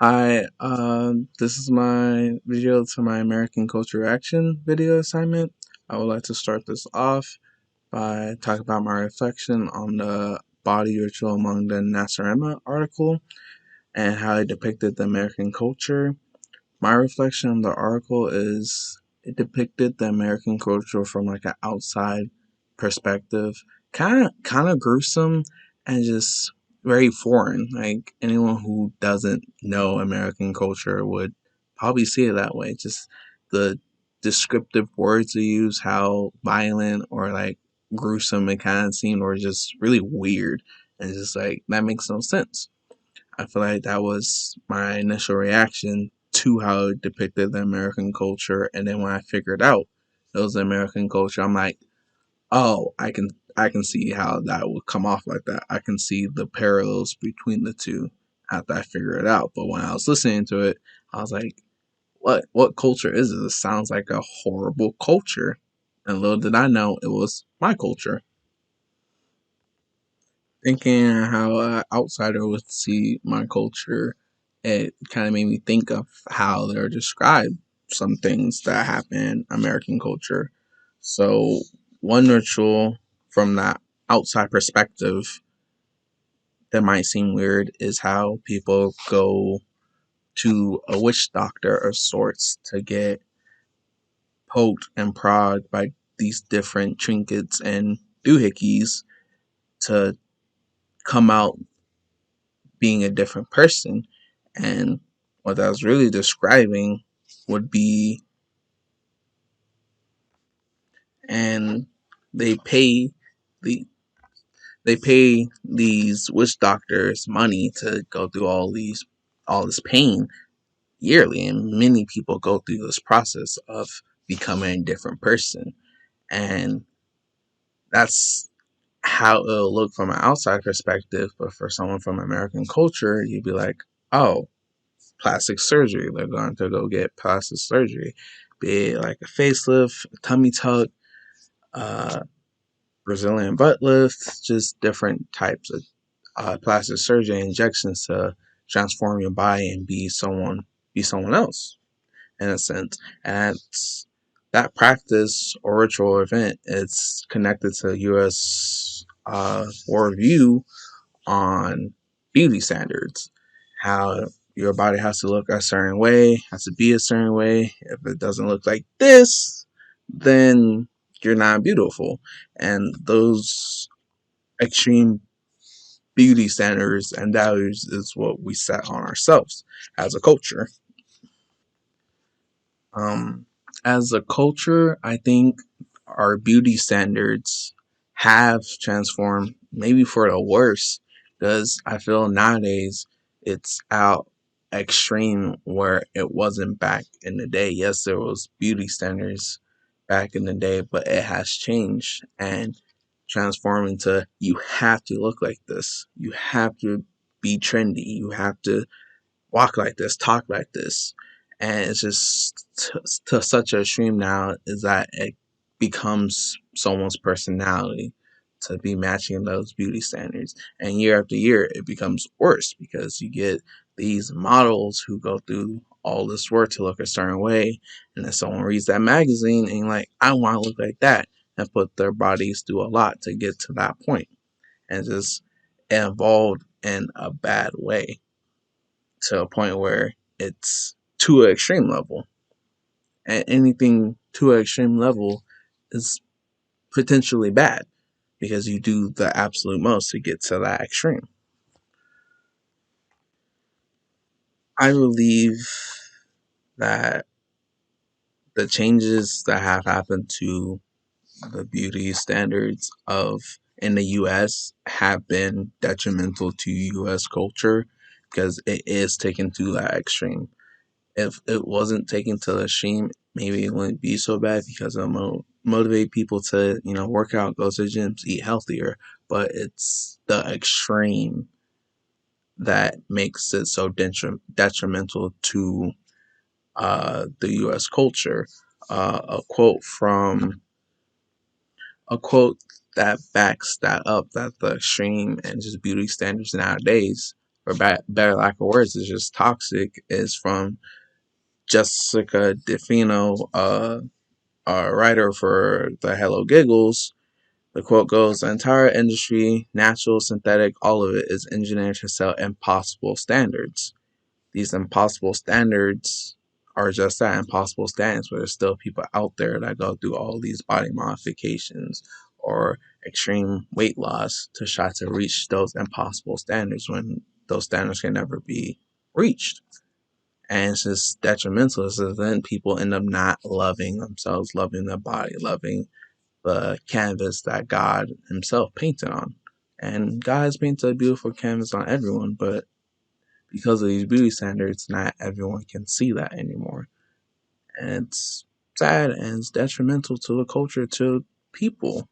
Hi, this is my video to my American Culture Reaction video assignment. I would like to start this off by talking about my reflection on the body ritual among the Nasarema article and how it depicted the American culture. My reflection on the article is it depicted the American culture from like an outside perspective, kind of gruesome and just very foreign. Like anyone who doesn't know American culture would probably see it that way. Just the descriptive words they use, how violent or like gruesome it kind of seemed, or just really weird, and just like that makes no sense. I feel like that was my initial reaction to how it depicted the American culture, and then when I figured out it was the American culture, I'm like, oh, I can see how that would come off like that. I can see the parallels between the two after I figure it out. But when I was listening to it, I was like, what culture is this? It sounds like a horrible culture. And little did I know it was my culture. Thinking how an outsider would see my culture, it kind of made me think of how they're described some things that happen in American culture. So, one ritual from that outside perspective that might seem weird is how people go to a witch doctor of sorts to get poked and prodded by these different trinkets and doohickeys to come out being a different person. And what I was really describing would be, and they pay the they pay these witch doctors money to go through all this pain yearly, and many people go through this process of becoming a different person, and that's how it'll look from an outside perspective. But for someone from American culture, you'd be like, oh, plastic surgery. They're going to go get plastic surgery, be it like a facelift, a tummy tuck, uh, Brazilian butt lift, just different types of plastic surgery injections to transform your body and be someone else in a sense. And that practice or ritual event is connected to U.S. Worldview on beauty standards, how your body has to look a certain way, has to be a certain way. If it doesn't look like this, then you're not beautiful. And those extreme beauty standards and values is what we set on ourselves as a culture. Um, as a culture, I think our beauty standards have transformed, maybe for the worse, because I feel nowadays it's out extreme where it wasn't back in the day. Yes, there was beauty standards back in the day, but it has changed and transformed into you have to look like this, you have to be trendy, you have to walk like this, talk like this. And it's just to such a extreme now is that it becomes someone's personality to be matching those beauty standards. And year after year, it becomes worse because you get these models who go through all this work to look a certain way. And then someone reads that magazine and like, I want to look like that, and put their bodies through a lot to get to that point. And just evolved in a bad way to a point where it's to an extreme level. And anything to an extreme level is potentially bad because you do the absolute most to get to that extreme. I believe that the changes that have happened to the beauty standards of in the US have been detrimental to US culture because it is taken to that extreme. If it wasn't taken to the extreme, maybe it wouldn't be so bad because it'll motivate people to, work out, go to gyms, eat healthier. But it's the extreme that makes it so detrimental to the U.S. culture. A quote that backs that up, that the extreme and just beauty standards nowadays for better lack of words, is just toxic, is from Jessica DeFino, a writer for the Hello Giggles. The quote goes, "The entire industry, natural, synthetic, all of it, is engineered to sell impossible standards. These impossible standards are just that, impossible standards, but there's still people out there that go through all these body modifications or extreme weight loss to try to reach those impossible standards when those standards can never be reached. And it's just detrimental. So then people end up not loving themselves, loving their body, loving the canvas that God Himself painted on. And God has painted a beautiful canvas on everyone, but because of these beauty standards, not everyone can see that anymore. And it's sad and it's detrimental to the culture, to people.